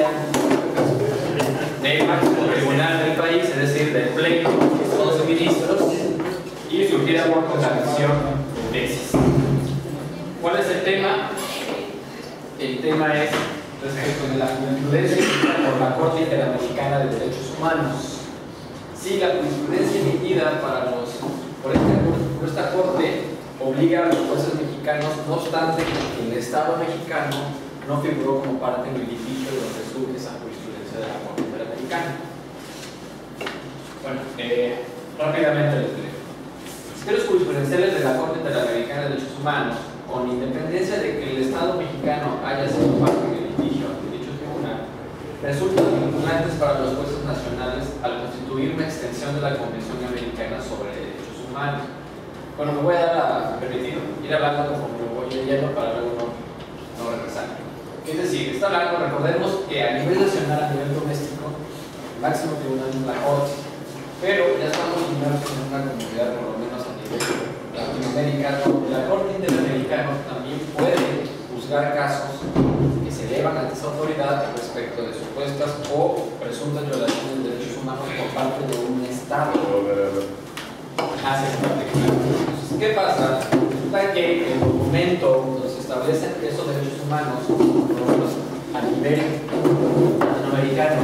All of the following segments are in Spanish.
jurisprudencia del máximo tribunal del país, es decir, del Pleno de todos los ministros, y surgiera por contradicción de tesis. ¿Cuál es el tema? El tema es respecto de la jurisprudencia emitida por la Corte Interamericana de Derechos Humanos. Si la jurisprudencia emitida por esta Corte obliga a los jueces mexicanos, no obstante que el Estado mexicano no figuró como parte en el litigio de donde surge esa jurisprudencia de la Corte Interamericana. Bueno, rápidamente les leo. Los criterios jurisprudenciales de la Corte Interamericana de Derechos Humanos, con independencia de que el Estado mexicano haya sido parte del litigio ante dicho tribunal, resultan vinculantes para los jueces nacionales al constituir una extensión de la Convención Americana sobre Derechos Humanos. Bueno, me voy a dar a permitir ir hablando conforme me voy leyendo para luego no regresar. Es decir, está hablando, recordemos que a nivel nacional, a nivel doméstico, el máximo tribunal es la Corte, pero ya estamos inmersos en una comunidad, por lo menos a nivel latinoamericano. La Corte Interamericana también puede juzgar casos que se elevan ante esa autoridad respecto de supuestas o presuntas violaciones de derechos humanos por parte de un Estado. Entonces, ¿qué pasa? Resulta que el documento donde se establecen esos derechos humanos, por lo menos a nivel latinoamericano,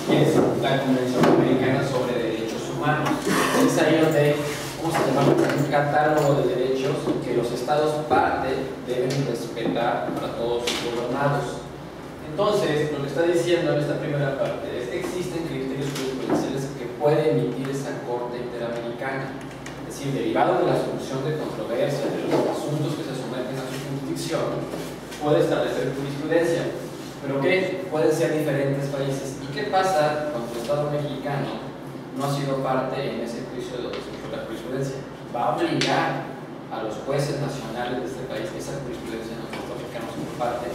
es la Convención Americana sobre Derechos Humanos. Es ahí donde se llama un catálogo de derechos que los estados parte deben respetar para todos sus gobernados. Entonces, lo que está diciendo en esta primera parte es que existen criterios jurisprudenciales que puede emitir esa Corte Interamericana. Es decir, derivado de la solución de controversia de los asuntos que se someten a su jurisdicción, puede establecer jurisprudencia. ¿Pero qué? Pueden ser diferentes países. ¿Y qué pasa cuando el Estado mexicano no ha sido parte en ese juicio de la jurisprudencia? Va a obligar a los jueces nacionales de este país que esa jurisprudencia no como parte.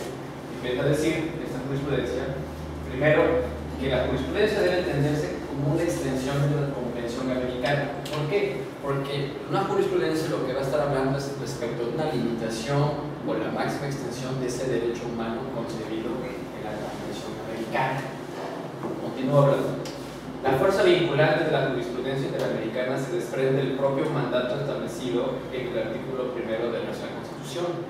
Empieza a decir esta jurisprudencia, primero, que la jurisprudencia debe entenderse como una extensión de la Convención Americana. ¿Por qué? Porque una jurisprudencia lo que va a estar hablando es respecto de una limitación o la máxima extensión de ese derecho humano concebido en la Convención Americana. Continúo hablando. La fuerza vinculante de la jurisprudencia interamericana se desprende del propio mandato establecido en el artículo 1 de nuestra Constitución,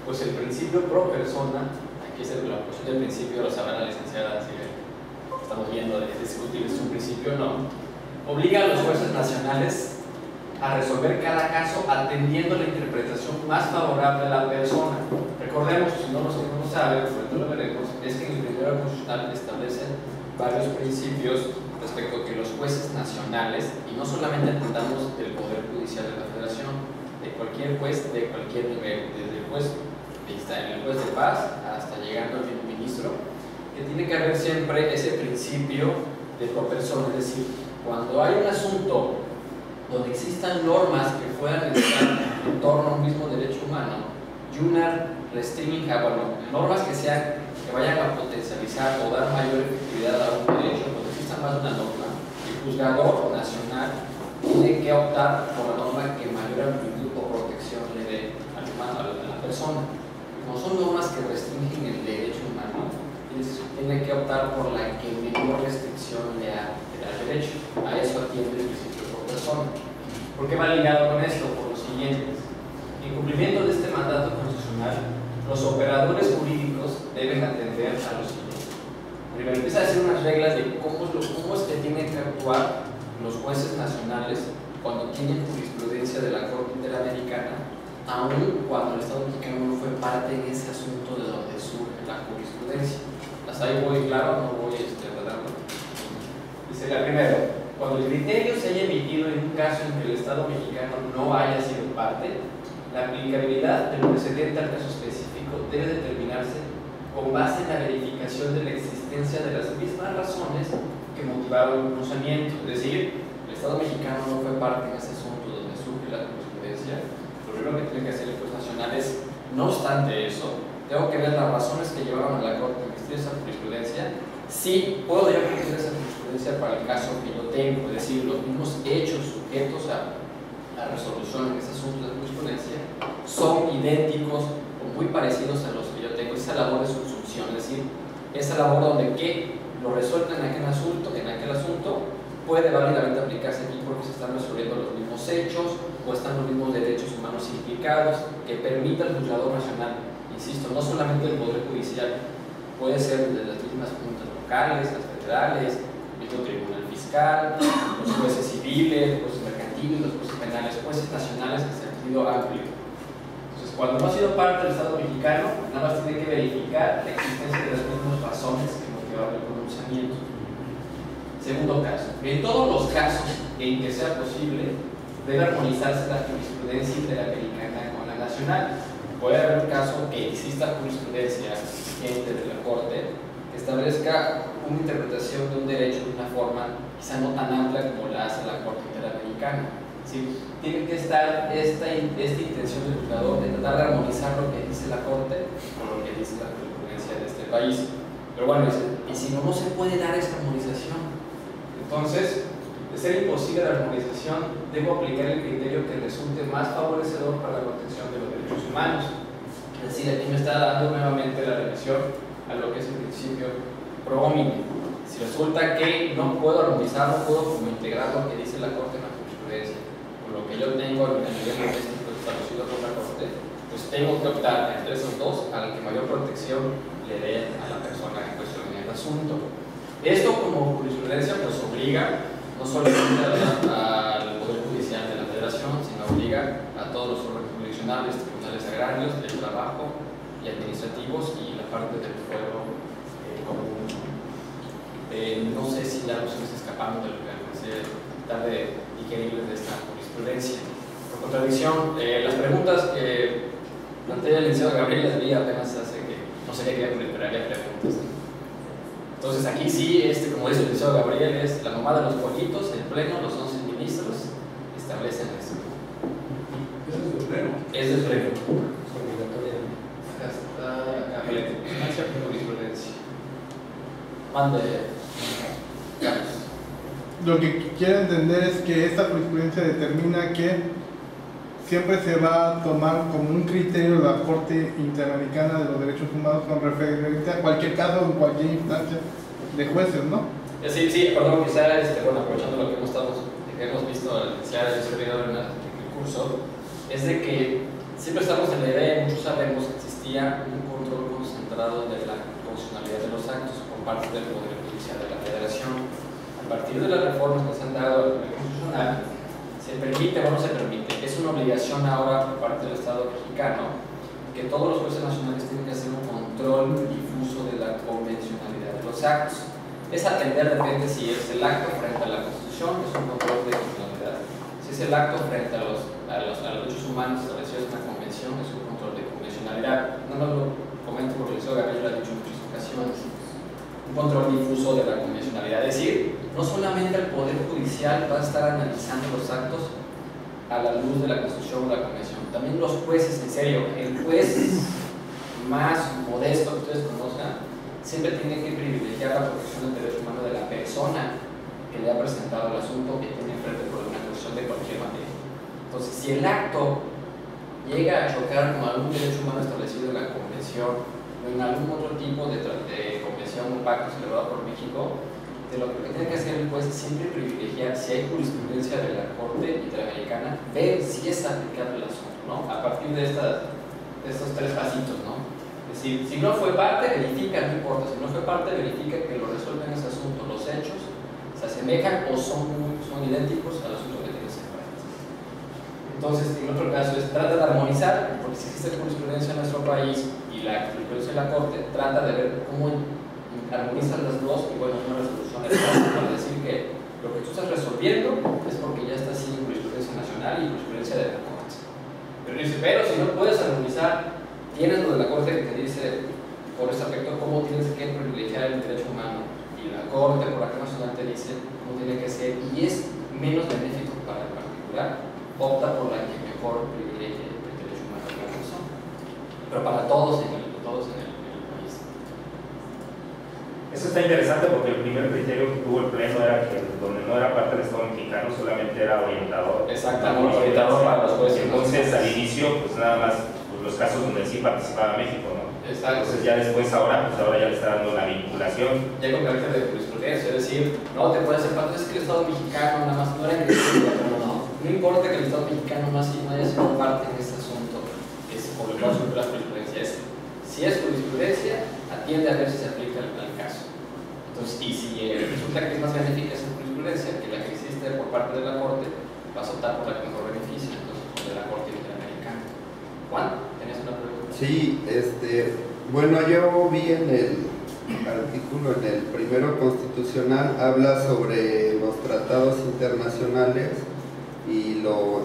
pues el principio pro persona, aquí es la cuestión del principio, lo sabrá la licenciada, así que estamos viendo de discutir si es un principio o no, obliga a los jueces nacionales a resolver cada caso atendiendo la interpretación más favorable a la persona. Recordemos, si no lo saben, por esto lo veremos, es que en el primero constitucional establecen varios principios respecto a que los jueces nacionales, y no solamente atendamos del Poder Judicial de la Federación, de cualquier juez, de cualquier nivel, desde el juez de paz hasta llegando al ministro, que tiene que haber siempre ese principio de pro persona, es decir, cuando hay un asunto donde existan normas que puedan estar en torno a un mismo derecho humano y una restrinja, normas que vayan a potencializar o dar mayor efectividad a un derecho, cuando exista más de una norma, el juzgador nacional tiene que optar por la norma que mayor amplitud o protección le dé al humano, a la persona. Como son normas que restringen el derecho humano, tiene que optar por la que menor restricción le da al derecho. A eso atiende el principio por persona. ¿Por qué va ligado con esto? Por lo siguiente: en cumplimiento de este mandato constitucional, los operadores jurídicos deben atender a los siguientes. Primero, empieza a decir unas reglas de cómo es que tienen que actuar los jueces nacionales cuando tienen jurisprudencia de la Corte Interamericana, aun cuando el Estado mexicano no fue parte en ese asunto de donde surge la jurisprudencia. ¿Hasta ahí voy claro? No voy tratando. Dice la primera: cuando el criterio se haya emitido en un caso en que el Estado mexicano no haya sido parte, la aplicabilidad del precedente al caso específico debe determinarse con base en la verificación de la existencia de las mismas razones que motivaron el procedimiento. Es decir, el Estado mexicano no fue parte en ese asunto donde surge la jurisprudencia. Lo primero que tiene que hacer el juez nacional es, no obstante eso, tengo que ver las razones que llevaron a la Corte a emitir esa jurisprudencia. Sí, puedo yo emitir esa jurisprudencia para el caso que yo tengo, es decir, los mismos hechos sujetos a la resolución en ese asunto de jurisprudencia son idénticos o muy parecidos a los que yo tengo. Esa labor de subsunción, es decir, esa labor donde que lo resuelven en aquel asunto, puede válidamente aplicarse aquí porque se están resolviendo los mismos hechos o están los mismos derechos humanos implicados que permita el juzgador nacional, insisto, no solamente el Poder Judicial, puede ser de las mismas juntas locales, las federales, el mismo Tribunal Fiscal, los jueces civiles, los jueces mercantiles, los jueces penales, jueces nacionales en sentido amplio. Entonces, cuando no ha sido parte del Estado mexicano, nada más tiene que verificar la existencia de las mismas razones que motivaron el pronunciamiento. Segundo caso, en todos los casos en que sea posible, debe armonizarse la jurisprudencia interamericana con la nacional. Puede haber un caso que exista jurisprudencia vigente de la Corte que establezca una interpretación de un derecho de una forma quizá no tan amplia como la hace la Corte Interamericana. ¿Sí? Tiene que estar esta intención del juzgador de tratar de armonizar lo que dice la Corte con lo que dice la jurisprudencia de este país. Pero bueno, y si no, no se puede dar esta armonización. Entonces, de ser imposible la armonización, debo aplicar el criterio que resulte más favorecedor para la protección de los derechos humanos. Es decir, aquí me está dando nuevamente la revisión a lo que es el principio pro homine. Si resulta que no puedo armonizar, no puedo como integrar lo que dice la Corte en la jurisprudencia, con lo que yo tengo en el nivel doméstico establecido por la Corte, pues tengo que optar entre esos dos al que mayor protección le dé a la persona en cuestión en el asunto. Esto como jurisprudencia pues obliga no solamente al Poder Judicial de la Federación, sino obliga a todos los órganos jurisdiccionales, tribunales agrarios, del trabajo y administrativos y la parte del fuero común. No sé si ya nos estamos escapando de lo que alcancé tratar de digerirles de esta jurisprudencia. Por contradicción, las preguntas que plantea el licenciado Gabriel las vi apenas hace que no sé qué prepararía preguntas. Entonces aquí sí, como dice el licenciado Gabriel, es la mamá de los pollitos, el pleno, los 11 ministros establecen esto. ¿Eso es del pleno? Es del pleno. Es obligatoria. Acá está la jurisprudencia. Mande, Carlos. Lo que quiero entender es que esta jurisprudencia determina que siempre se va a tomar como un criterio la Corte Interamericana de los Derechos Humanos con referencia a cualquier caso en cualquier instancia de jueces, ¿no? Sí, perdón, quizá bueno, aprovechando lo que hemos visto al iniciar el servidor en el curso, es de que siempre estamos en la idea, y muchos sabemos que existía un control concentrado de la constitucionalidad de los actos por parte del Poder Judicial de la Federación. A partir de las reformas que se han dado al nivel constitucional, ¿se permite o no se permite? Es una obligación ahora por parte del Estado mexicano que todos los jueces nacionales tienen que hacer un control difuso de la convencionalidad de los actos. Es atender, depende si es el acto frente a la Constitución, que es un control de convencionalidad. Si es el acto frente a los derechos humanos establecidos en la Convención, es un control de convencionalidad. No nos lo comento porque el señor Gabriel lo ha dicho en muchas ocasiones. Un control difuso de la convencionalidad, es decir, no solamente el Poder Judicial va a estar analizando los actos a la luz de la Constitución o la Convención, también los jueces, en serio, el juez más modesto que ustedes conozcan, siempre tiene que privilegiar la protección del derecho humano de la persona que le ha presentado el asunto que tiene enfrente por una cuestión de cualquier materia. Entonces, si el acto llega a chocar con algún derecho humano establecido en la Convención o en algún otro tipo de convención o pacto celebrado por México, de lo que tiene que hacer el juez es siempre privilegiar, si hay jurisprudencia de la Corte Interamericana, ver si es aplicable el asunto, ¿no? A partir de estos tres pasitos, ¿no? Es decir, si no fue parte, verifica, no importa, si no fue parte, verifica que lo resuelven ese asunto, los hechos se asemejan o son idénticos al asunto que tiene que ser parte. Entonces, en otro caso, es trata de armonizar, porque si existe jurisprudencia en nuestro país y la jurisprudencia de la Corte, trata de ver cómo armonizan las dos y bueno, una resolución es para decir que lo que tú estás resolviendo es porque ya está así en jurisprudencia nacional y jurisprudencia de la Corte. Pero dice, pero si no puedes armonizar, tienes lo de la Corte que te dice por este aspecto cómo tienes que privilegiar el derecho humano y la Corte por acá nacional te dice cómo tiene que ser y es menos benéfico para el particular, opta por la que mejor privilegie el derecho humano de la persona, pero para todos en el país. Eso está interesante porque el primer criterio que tuvo el Pleno era que donde no era parte del Estado mexicano solamente era orientador. Exactamente, orientador para los jueces. Entonces al inicio pues nada más pues, los casos donde sí participaba México, ¿no? Exacto. Entonces ya después ahora ya le está dando la vinculación. Ya con carácter de jurisprudencia, es decir, no te puede hacer parte, es que el Estado mexicano nada más no era independiente, no importa que el Estado mexicano no haya sido parte en este asunto, es por lo cual surgió la jurisprudencia. Si es jurisprudencia, atiende a ver si se aplica al caso. Entonces, y si resulta que es más benéfica esa jurisprudencia que la que existe por parte de la Corte, vas a optar por la que mejor beneficia, entonces por de la Corte Interamericana. Juan, ¿tenías una pregunta? Sí, bueno, yo vi en el artículo, en el primero constitucional, habla sobre los tratados internacionales y los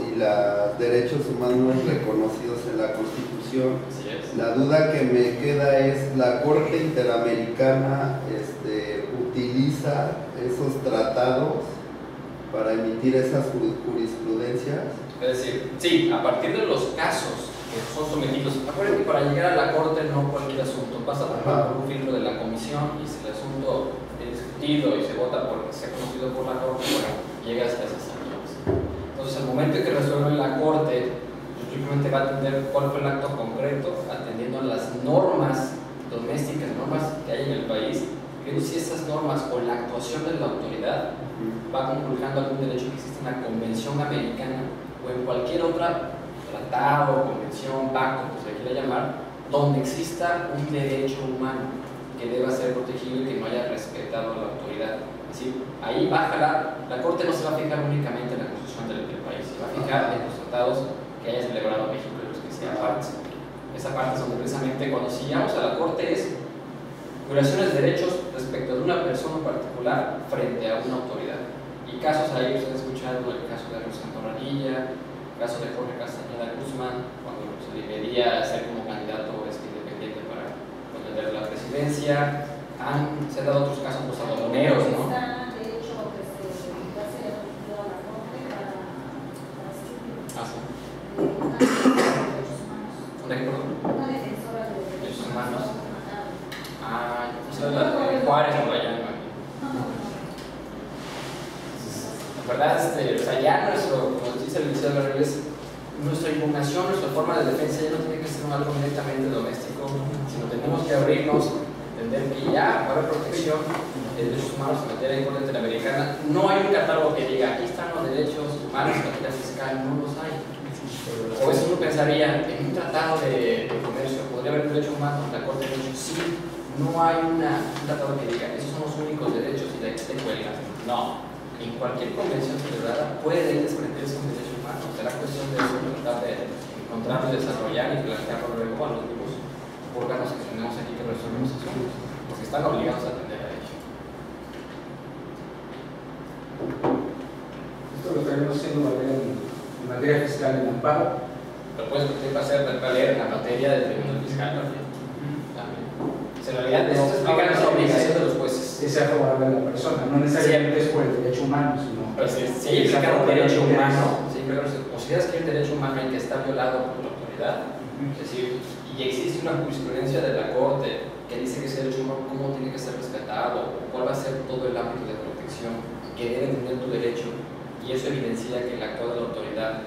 derechos humanos reconocidos en la Constitución. Así es. La duda que me queda es, ¿la Corte Interamericana utiliza esos tratados para emitir esas jurisprudencias? Es decir, sí, a partir de los casos que son sometidos, acuérdense que para llegar a la Corte no cualquier asunto pasa por un filtro de la comisión, y si el asunto es discutido y se vota porque sea conocido por la Corte, bueno, llega hasta esas sanciones. Entonces, al momento en que resuelve la Corte, simplemente va a atender cuál fue el acto concreto, atendiendo a las normas domésticas, normas que hay en el país, viendo si esas normas o la actuación de la autoridad va conculcando algún derecho que existe en la Convención Americana o en cualquier otra tratado, convención, pacto, como se quiera llamar, donde exista un derecho humano que deba ser protegido y que no haya respetado a la autoridad. Es decir, ahí va a jalar, la Corte no se va a fijar únicamente en la Constitución del país, se va a fijar en los tratados que haya celebrado México y los que sean partes. Esa parte es donde precisamente cuando llegamos a la Corte es violaciones de derechos respecto de una persona particular frente a una autoridad. Y casos ahí, ustedes han escuchado el caso de Rosa Torradilla, el caso de Jorge Castañeda Guzmán, cuando se le pedía ser como candidato independiente para contender la presidencia. Se han dado otros casos, pues, aduaneros, ¿no? De hecho, que se va a ser a la Corte para una defensora de derechos humanos. La de Juárez o allá, ¿no? La verdad, o sea, ya nuestro, como dice el licenciado Rodríguez, nuestra impugnación, nuestra forma de defensa ya no tiene que ser algo directamente doméstico, sino tenemos que abrirnos, entender que ya va a haber protección de derechos humanos en materia de Corte Interamericana. No hay un catálogo que diga, aquí están los derechos humanos en materia fiscal, no los hay. O eso uno pensaría, en un tratado de comercio, ¿podría haber derechos humanos en la Corte de Derechos? Sí, no hay un tratado que diga, esos son los únicos derechos y de ahí te cuelgas. No, en cualquier convención celebrada puede desprenderse un derecho humano. Será cuestión de tratar de encontrarlo, desarrollar y plantearlo luego a los mismos órganos que tenemos aquí que resuelven los asuntos, porque están obligados a atender a ello. Esto lo estaremos haciendo en materia fiscal en amparo. Lo puedes hacer leer en la materia del tribunal fiscal también. En realidad, esto explica la obligación de los jueces. Que sea favorable a la persona, no necesariamente es por el derecho humano, sino. Pero si implica un derecho humano, si consideras que hay un derecho humano y que está violado por la autoridad, es decir, y existe una jurisprudencia de la Corte que dice que ese derecho humano cómo tiene que ser respetado, o cuál va a ser todo el ámbito de protección que debe tener tu derecho, y eso evidencia que el acto de la autoridad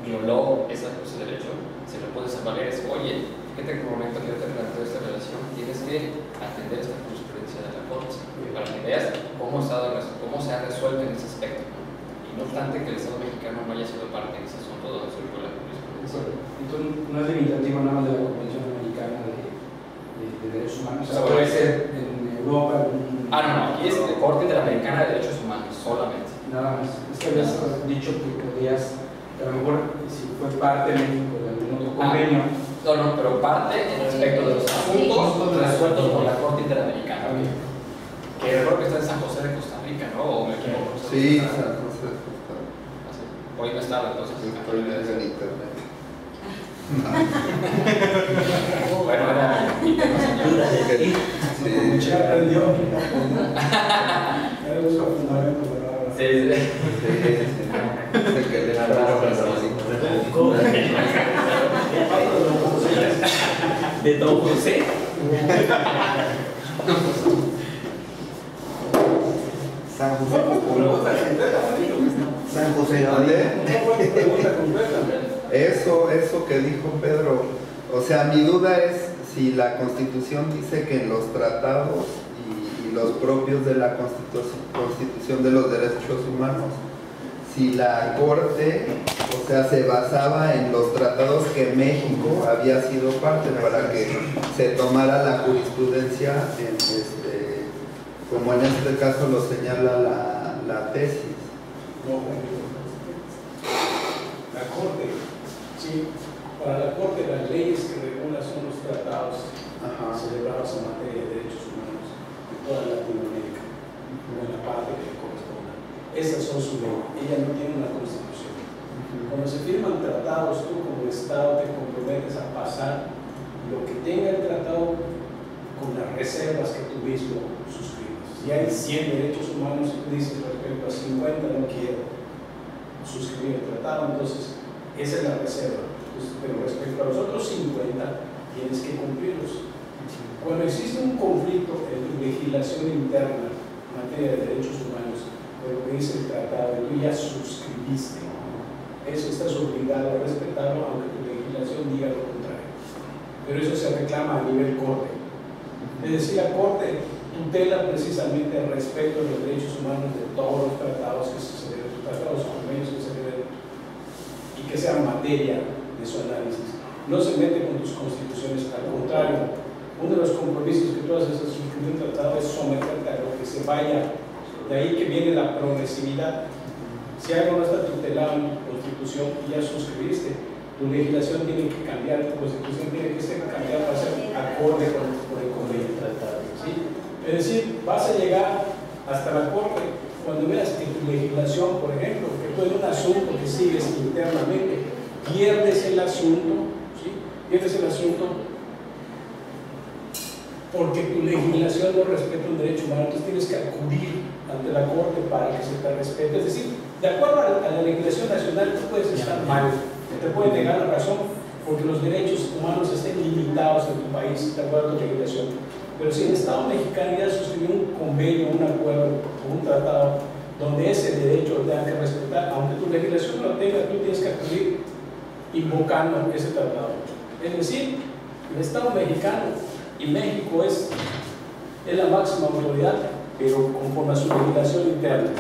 violó ese derecho, se lo puedes valer, es, oye, fíjate que en el momento que yo te planteo esta relación, tienes que atender esta jurisprudencia de la Corte, para que veas cómo se ha resuelto en ese aspecto. Y no obstante que el Estado mexicano no haya sido parte en ese asunto donde se violó la jurisprudencia. Entonces, no es limitativo nada más de la Convención Americana de Derechos Humanos, o sea, puede ser en Europa. No, aquí es de Corte Interamericana de Derechos Humanos, solamente. Nada más. Es que habías dicho que podías, a lo mejor, si fue parte de México de algún otro convenio. No, pero parte en respecto de los asuntos resueltos por la Corte Interamericana. Que recuerdo que está en San José de Costa Rica, ¿no? ¿O me equivoco? Sí, San José de Costa Rica. Hoy no estaba, entonces. Estoy en internet. Bueno, era internacional. Sí. Ya aprendió. Era un fundamento, ¿verdad? Sí. Es que le de Don José. San José. San José. Eso que dijo Pedro. O sea, mi duda es si la Constitución dice que en los tratados y los propios de la Constitución de los Derechos Humanos, si la Corte, o sea, se basaba en los tratados que México había sido parte para que se tomara la jurisprudencia, como en este caso lo señala la tesis. No, la Corte, sí, para la Corte las leyes que regulan son los tratados celebrados en materia de derechos humanos en toda Latinoamérica, en la parte que le corresponda. Esas son sus leyes, ella no tiene una constitución. Cuando se firman tratados, tú como Estado te comprometes a pasar lo que tenga el tratado con las reservas que tú mismo suscribes. Si hay 100 derechos humanos y tú dices respecto a 50 no quiero suscribir el tratado, entonces esa es la reserva. Entonces, pero respecto a los otros 50 tienes que cumplirlos. Cuando existe un conflicto en tu legislación interna en materia de derechos humanos, por lo que dice el tratado, tú ya suscribiste, eso estás obligado a respetarlo aunque tu legislación diga lo contrario. Pero eso se reclama a nivel Corte. Es decir, la Corte tutela precisamente el respeto de los derechos humanos de todos los tratados que se celebran, tratados o convenios que se celebran y que sean materia de su análisis. No se mete con tus constituciones, al contrario, uno de los compromisos que tú haces al suscribir un tratado es someterte a lo que se vaya. De ahí que viene la progresividad. Si algo no está tutelado en tu constitución y ya suscribiste, tu legislación tiene que cambiar, tu constitución tiene que ser cambiada para ser acorde con el convenio tratado. ¿Sí? Es decir, vas a llegar hasta la Corte cuando veas que tu legislación, por ejemplo, que tú en un asunto que sigues internamente, pierdes el asunto, ¿sí? Pierdes el asunto porque tu legislación no respeta un derecho humano, entonces tienes que acudir ante la Corte para que se te respete. Es decir, de acuerdo a la legislación nacional, tú puedes estar mal, te pueden negar la razón porque los derechos humanos estén limitados en tu país, de acuerdo a tu legislación. Pero si el Estado mexicano ya suscribió un convenio, un acuerdo o un tratado donde ese derecho lo tenga que respetar, aunque tu legislación no lo tenga, tú tienes que acudir invocando ese tratado. Es decir, el Estado mexicano y México es la máxima autoridad, pero conforme a su legislación interna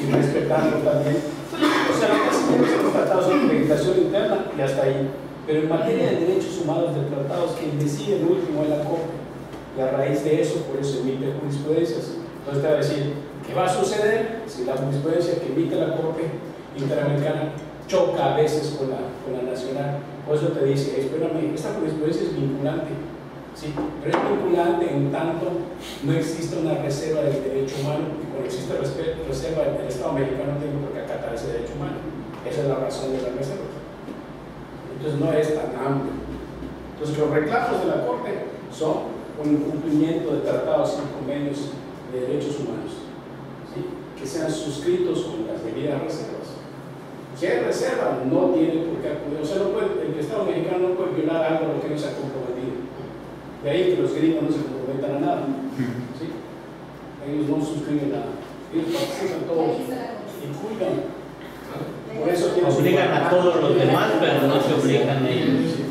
y respetando también. O sea, lo que hacen los tratados son legislación interna y hasta ahí. Pero en materia de derechos humanos de tratados, quien decide el último es la Corte. Y a raíz de eso, por eso emite jurisprudencias. Entonces te va a decir, ¿qué va a suceder si la jurisprudencia que emite la Corte Interamericana choca a veces con la nacional? Por eso te dice, espérame, esta jurisprudencia es vinculante. Sí, pero es vinculante en tanto no existe una reserva del derecho humano, y cuando existe reserva, el Estado mexicano tiene por qué acatar ese derecho humano. Esa es la razón de la reserva. Entonces no es tan amplio. Entonces los reclamos de la Corte son un incumplimiento de tratados y convenios de derechos humanos, ¿sí? Que sean suscritos con las debidas reservas. Si hay reserva, no tiene por qué acudir. O sea, el Estado mexicano no puede violar algo a lo que no se ha comprometido. De ahí que los gringos no se comprometan a nada. ¿Sí? Ellos no suscriben nada. Ellos participan todos y cuidan. Por eso obligan a todos los demás, pero no se obligan a ellos. Sí.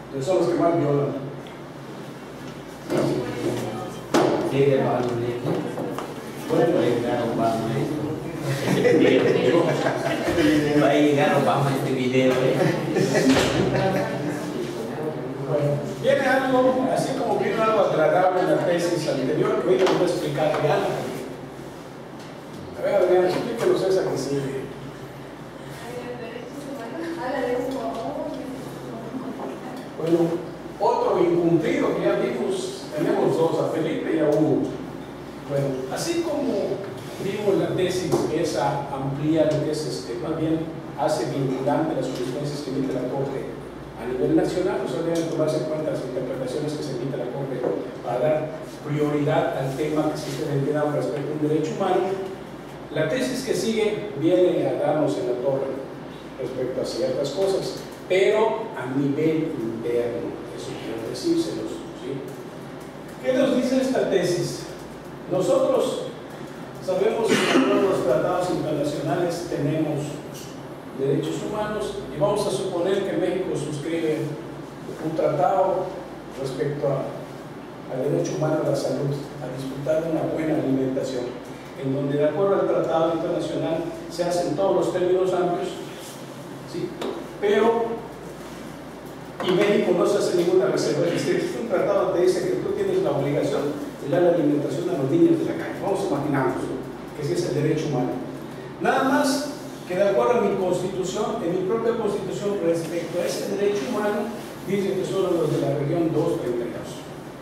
Entonces son los que más violan. Sí, de Pablo. Bueno, llegar Obama este video. Va a llegar Obama este video. Bueno, viene algo, así como vino algo agradable en la tesis anterior, que hoy les voy a explicar real. A ver, Adrián, explíquenos esa que sigue. Bueno, otro incumplido que ya vimos, tenemos dos, a Felipe y a Hugo. Bueno, así como vimos la tesis, esa amplía lo que es más bien hace vinculante las jurisprudencias que emite la Corte a nivel nacional, o sea, deben tomarse en cuenta las interpretaciones que se emite la Corte para dar prioridad al tema que existe en el Estado respecto a un derecho humano. La tesis que sigue viene a darnos en la torre respecto a ciertas cosas, pero a nivel interno, eso quiero decírselos, ¿sí? ¿Qué nos dice esta tesis? Nosotros sabemos que en todos los tratados internacionales tenemos derechos humanos y vamos a suponer que México suscribe un tratado respecto al derecho humano a la salud, a disfrutar de una buena alimentación, en donde de acuerdo al tratado internacional se hacen todos los términos amplios, ¿sí? Pero y México no se hace ninguna reserva. Existe un tratado que te dice que tú tienes la obligación de dar la alimentación a los niños de la calle. Vamos a imaginarnos que ese es el derecho humano. Nada más que de acuerdo a mi constitución, en mi propia constitución respecto a ese derecho humano, dice que solo los de la región 232.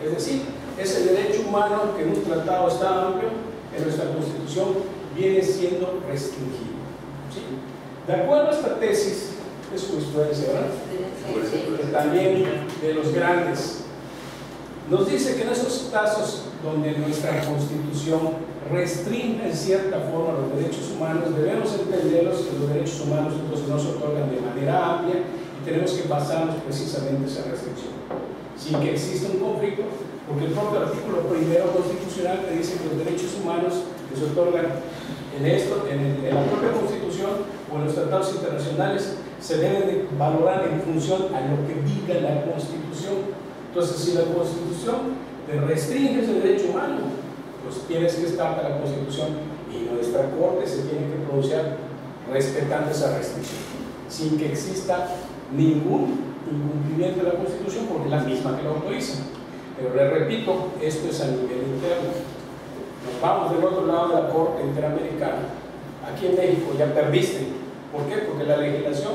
Es decir, ese derecho humano que en un tratado está amplio, en nuestra constitución viene siendo restringido. ¿Sí? De acuerdo a esta tesis, es jurisprudencia, ¿verdad? También de los grandes. Nos dice que en esos casos donde nuestra constitución restringe en cierta forma los derechos humanos, debemos entenderlos que los derechos humanos entonces no se otorgan de manera amplia y tenemos que basarnos precisamente en esa restricción, sin que exista un conflicto, porque el propio artículo primero constitucional te dice que los derechos humanos que se otorgan en la propia constitución o en los tratados internacionales se deben de valorar en función a lo que diga la constitución. Entonces, si la constitución te restringe ese derecho humano, pues tienes que estar a la constitución y nuestra corte se tiene que pronunciar respetando esa restricción, sin que exista ningún incumplimiento de la constitución, porque es la misma que lo autoriza. Pero le repito, esto es a nivel interno. Nos vamos del otro lado de la Corte Interamericana. Aquí en México ya perdiste. ¿Por qué? Porque la legislación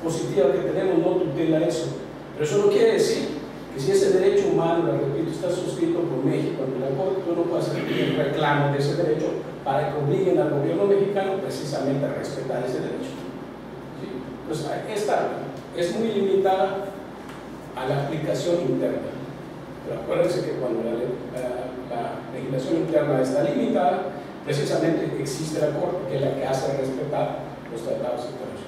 positiva que tenemos no tutela eso. Pero eso no quiere decir que si ese derecho humano, le repito, está suscrito por México ante la Corte, tú no puedes hacer el reclamo de ese derecho para que obliguen al gobierno mexicano precisamente a respetar ese derecho. ¿Sí? Pues esta es muy limitada a la aplicación interna. Pero acuérdense que cuando la legislación interna está limitada, precisamente existe la Corte, que es la que hace respetar los tratados internacionales.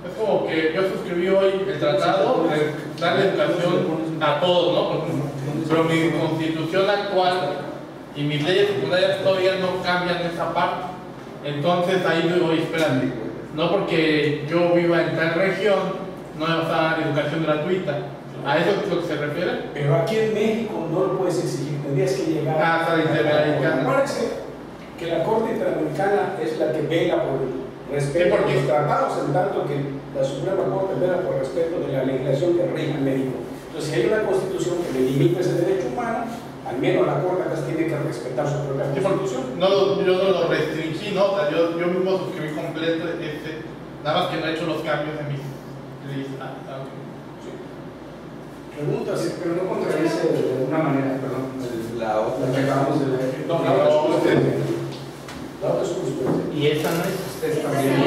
Es como que yo suscribí hoy el tratado de darle educación a todos, ¿no? Pero mi constitución actual y mis leyes secundarias todavía no cambian esa parte. Entonces ahí digo, oye, espérate, no porque yo viva en tal región no me vas a dar educación gratuita. ¿A eso es lo que se refiere? Pero aquí en México no lo puedes exigir, tendrías que llegar a la Interamericana. Acuérdense que la Corte Interamericana es la que vela por el respeto de los tratados, en tanto que la Suprema Corte vela por respeto de la legislación que rige en México. Entonces, si hay una constitución que le limita ese derecho humano, al menos la Corte acá tiene que respetar su propia constitución. No, yo no lo restringí, ¿no? O sea, yo mismo suscribí completo nada más que no he hecho los cambios en mis leyes. Preguntas, pero no contradice de alguna manera, perdón, la otra que acabamos de leer. No, la otra es jurisprudencia. La otra es jurisprudencia. Y esta no es. Ustedes también. El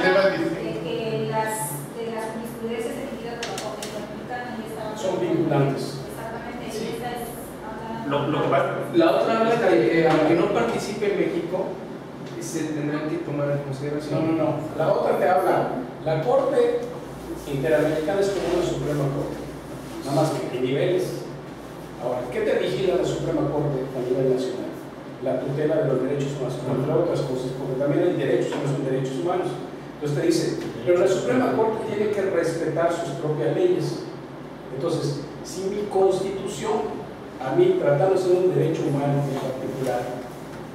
tema es distinto. Que las jurisprudencias emitidas por la Corte Interamericana y esta otra Son vinculantes. Exactamente, y Sí. esta es Lo que pasa. La otra habla de que aunque no participe en México, se tendrán que tomar en consideración. No. La otra te habla, la Corte Interamericana es como una Suprema Corte, nada más que en niveles. Ahora, ¿qué te vigila la Suprema Corte a nivel nacional? La tutela de los derechos humanos, entre otras cosas, porque también hay derechos que no son derechos humanos. Entonces te dice, pero la Suprema Corte tiene que respetar sus propias leyes. Entonces, si mi Constitución, a mí, tratándose de un derecho humano en particular,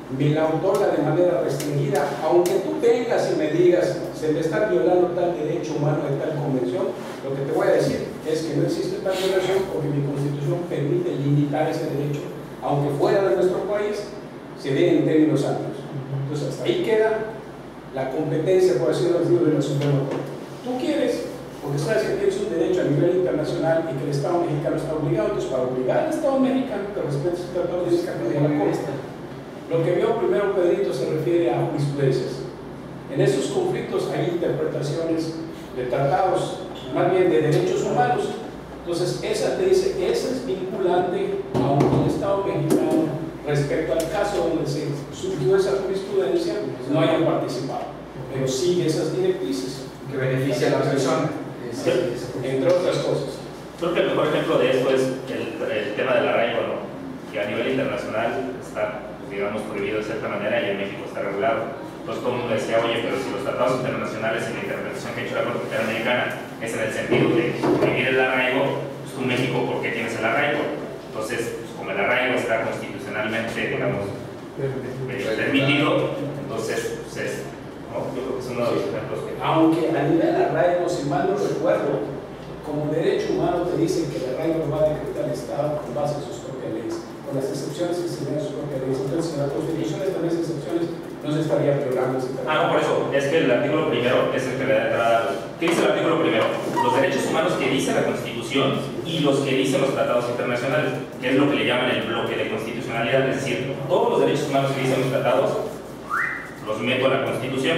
me la otorga de manera restringida, aunque tú vengas y me digas, se me está violando tal derecho humano de tal convención, lo que te voy a decir es que no existe tal violación porque mi Constitución permite limitar ese derecho, aunque fuera de nuestro país, se dé en términos amplios. Entonces, hasta ahí queda la competencia, por así decirlo, de la Suprema Corte. Tú quieres, porque sabes que tienes un derecho a nivel internacional y que el Estado mexicano está obligado, entonces para obligar al Estado mexicano que respete su tratado de la Corte. Lo que vio primero Pedrito se refiere a jurisprudencias. En esos conflictos hay interpretaciones de tratados, más bien de derechos humanos. Entonces, esa te dice, esa es vinculante, aunque el Estado mexicano, respecto al caso donde se surgió esa jurisprudencia, no hayan participado. Pero sigue esas directrices. Que beneficia a la persona. Entre otras cosas. Creo que el mejor ejemplo de esto es el tema del arraigo, ¿no? Que a nivel internacional está, digamos, prohibido de cierta manera y en México está regulado. Entonces todo el mundo decía, oye, pero si los tratados internacionales y la interpretación que ha hecho la Corte Interamericana es en el sentido de prohibir el arraigo, pues tú México, ¿por qué tienes el arraigo? Entonces, pues, como el arraigo está constitucionalmente, digamos, permitido, entonces, pues es, ¿no? Yo creo que es uno de los ejemplos que... Aunque a nivel arraigo, si mal no recuerdo, como derecho humano te dicen que el arraigo lo va a decretar el Estado con base en sus propias leyes, con las excepciones que se ven en sus propias leyes. Entonces, en la Constitución están esas excepciones, no se estaría violando ese arraigo. No, por eso, es que el artículo primero es el que le da entrada a los... ¿Qué dice el artículo primero? Los derechos humanos que dice la Constitución y los que dicen los tratados internacionales, que es lo que le llaman el bloque de constitucionalidad, es decir, todos los derechos humanos que dicen los tratados los meto a la Constitución,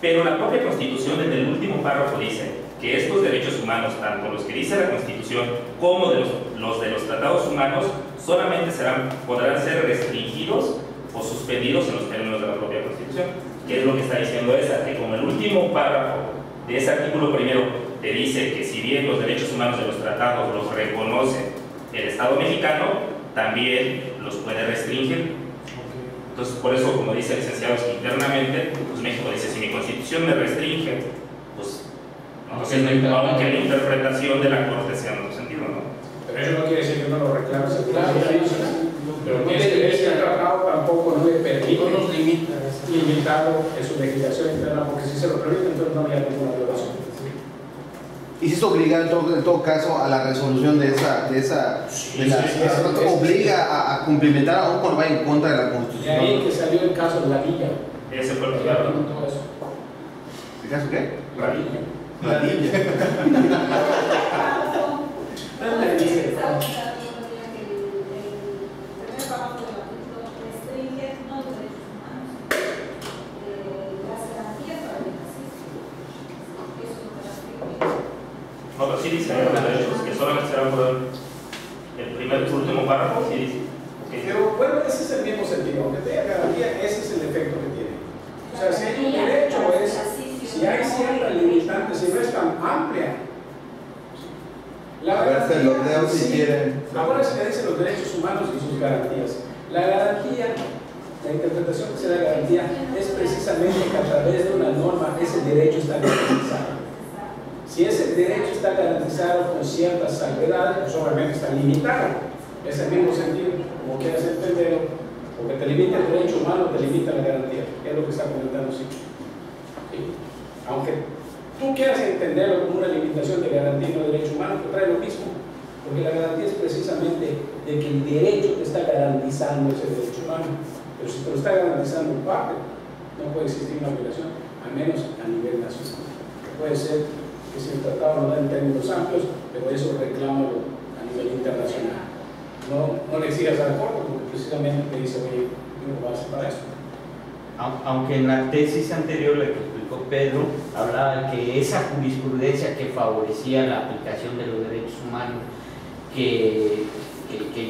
pero la propia Constitución en el último párrafo dice que estos derechos humanos, tanto los que dice la Constitución como los de los tratados humanos, solamente podrán ser restringidos o suspendidos en los términos de la propia Constitución, que es lo que está diciendo esa, que como el último párrafo de ese artículo primero te dice que si bien los derechos humanos de los tratados los reconoce el Estado mexicano, también los puede restringir. Entonces, por eso, como dice el licenciado, es que internamente, pues México dice, si mi Constitución me restringe, pues, entonces, aunque la interpretación de la Corte sea en otro sentido, ¿no? Pero eso no quiere decir que no lo reclames. Pero este tratado tampoco no le permite limitarlo en su legislación interna, porque si se lo permite, entonces no había ninguna violación. Y si se obliga en todo caso a la resolución obliga a cumplimentar aún cuando va en contra de la De Constitución. ahí que salió el caso de la villa. Ese fue el claro. ¿El caso qué? La villa. La villa. No, pero sí dice los derechos que solamente serán por el último párrafo, sí dice. Pero bueno, ese es el mismo sentido, aunque tenga garantía, ese es el efecto que tiene. O sea, si hay un derecho, si hay cierta limitante, si no es tan amplia. A ver, se los leo si quieren. Ahora se le dicen los derechos humanos y sus garantías. La garantía, la interpretación que se da de garantía es precisamente que a través de una norma ese derecho está garantizado. Si ese derecho está garantizado con ciertas salvedades, pues obviamente está limitado. Es el mismo sentido, como quieras entenderlo, porque te limita el derecho humano, te limita la garantía, es lo que está comentando sí. Aunque tú quieras entenderlo como una limitación de garantía y no de derecho humano, te trae lo mismo, porque la garantía es precisamente de que el derecho te está garantizando ese derecho humano, pero si te lo está garantizando en parte, no puede existir una violación, al menos a nivel nacional. Puede ser que si el tratado lo da en términos amplios, pero eso reclámalo a nivel internacional. No le sigas al corto, porque precisamente te dice, oye, no vas para eso. Aunque en la tesis anterior, la que explicó Pedro, hablaba que esa jurisprudencia que favorecía la aplicación de los derechos humanos, que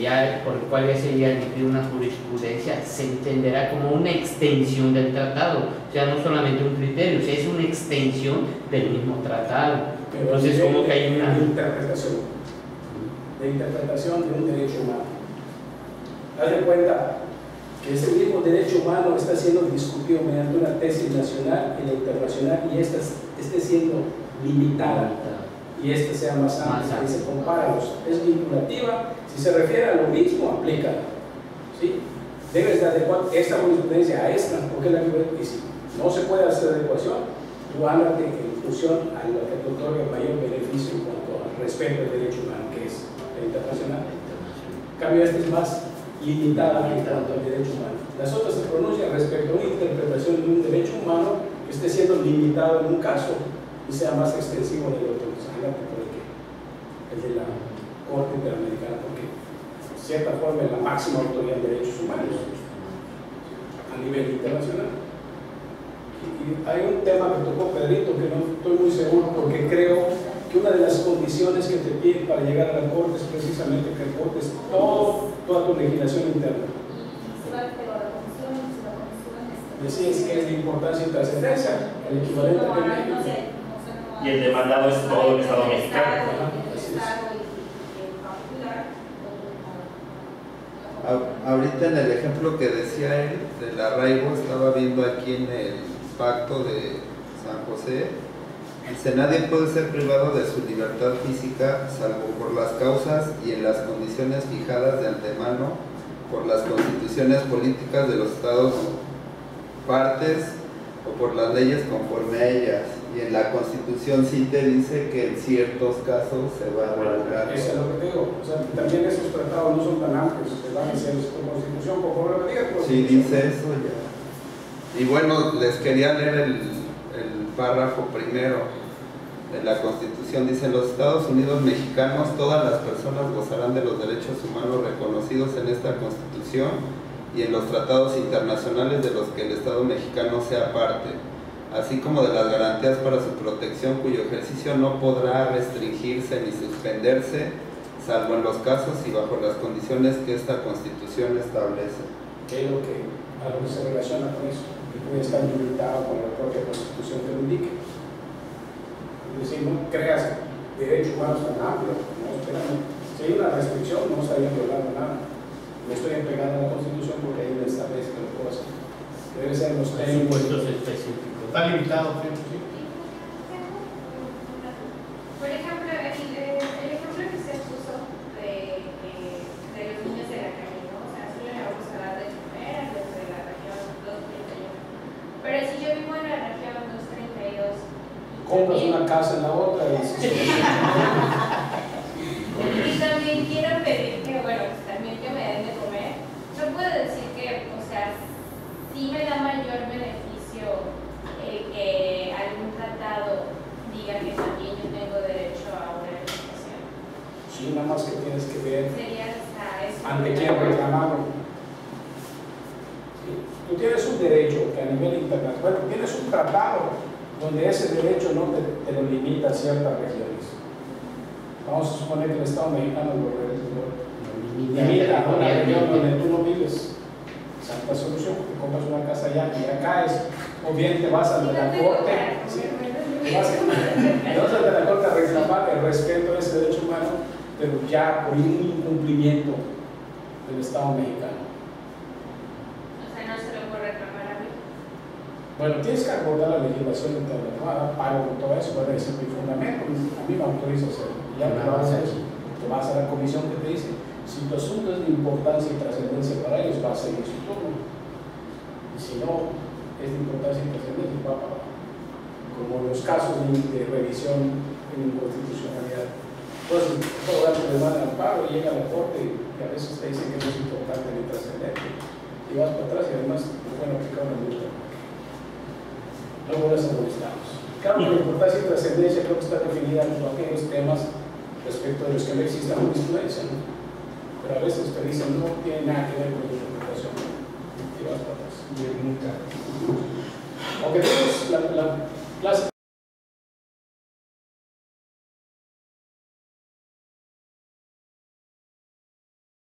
ya por el cual ya se había emitido una jurisprudencia, se entenderá como una extensión del tratado, o sea, no solamente un criterio, o sea, es una extensión del mismo tratado. Pero entonces, como que hay una interpretación de un derecho humano. Haz de cuenta que ese mismo derecho humano está siendo discutido mediante una tesis nacional y la internacional, y esta esté siendo limitada y esta sea más amplia, y se compara, es vinculativa. Si se refiere a lo mismo, aplica, ¿sí? Debes de adecuar esta jurisprudencia a esta, porque es la misma, y si no se puede hacer adecuación, tú háblate en función a lo que te otorga mayor beneficio en cuanto al respeto del derecho humano, que es el internacional. En cambio, esta es más limitada en cuanto al derecho humano. Las otras se pronuncian respecto a una interpretación de un derecho humano que esté siendo limitado en un caso y sea más extensivo del otro. El de la Corte Interamericana, porque de cierta forma es la máxima autoridad de derechos humanos a nivel internacional. Y hay un tema que tocó Pedrito que no estoy muy seguro, porque creo que una de las condiciones que te piden para llegar a la Corte es precisamente que aportes toda tu legislación interna. Decías que es de importancia y trascendencia, el equivalente a México. Y el demandado es todo el Estado mexicano. Ahorita en el ejemplo que decía él, del arraigo, estaba viendo aquí en el pacto de San José, dice: nadie puede ser privado de su libertad física salvo por las causas y en las condiciones fijadas de antemano por las constituciones políticas de los estados partes o por las leyes conforme a ellas. Y en la Constitución sí te dice que en ciertos casos se va a regular. Eso es lo que digo. O sea, también esos tratados no son tan amplios, que van a ser su Constitución, por favor, me diga. Sí, dice eso ya. Y bueno, les quería leer el párrafo primero de la Constitución. Dice: en los Estados Unidos mexicanos todas las personas gozarán de los derechos humanos reconocidos en esta Constitución y en los tratados internacionales de los que el Estado mexicano sea parte, así como de las garantías para su protección, cuyo ejercicio no podrá restringirse ni suspenderse, salvo en los casos y bajo las condiciones que esta Constitución establece. ¿Qué es lo que a lo que se relaciona con eso? Que puede estar limitado con la propia Constitución que lo indique. Es decir, no creas derechos humanos tan amplios. No, espérame. Si hay una restricción, no estaría violando nada. No estoy empleando la Constitución porque ahí le establece que lo puedo hacer. Debe ser en los Supuestos específicos. Está limitado, sí. Por ejemplo, el ejemplo que se puso de los niños de la calle, ¿no? O sea, solo le vamos a dar de comer a los de la región 231. Pero si yo vivo en la región 232, compras una casa en la otra y también quiero pedir que, bueno, pues también que me den de comer. No puedo decir que, o sea, sí me da mayor beneficio que algún tratado diga que también yo tengo derecho a una educación. sí, nada más que tienes que ver Sería hasta eso. ante quién reclamarlo. Sí. Tú tienes un derecho que a nivel internacional, bueno, tienes un tratado donde ese derecho no te lo limita a ciertas regiones. Vamos a suponer que el Estado mexicano lo limita a una región donde tú no vives. Santa solución, te compras una casa allá y acá es, o bien te vas al de la corte, ¿sí? Te vas al de la corte a reclamar el respeto a ese derecho humano, pero ya por un incumplimiento del Estado mexicano. O sea, no se lo puedo reclamar a mí. Bueno, tienes que acordar la legislación interna, ¿no? Pago todo eso, bueno, ese es mi fundamento, a mí me autoriza hacerlo. Ya te vas a eso, te vas a la comisión que te dice, si tu asunto es de importancia y trascendencia para ellos, va a seguir su turno. Y si no es de importancia y trascendencia, va para abajo. Como los casos de revisión en inconstitucionalidad. Entonces, todo dato le van al paro y llega a la corte y a veces te dicen que no es importante ni trascendente. Y vas para atrás y además te pueden aplicar una multa. No vuelves a molestarlos. Claro que la importancia y trascendencia creo que está definida en aquellos temas respecto de los que no exista jurisprudencia, ¿no? Pero a veces te dicen no tiene nada que ver con tu interpretación y vas para atrás. Aunque tienes la clase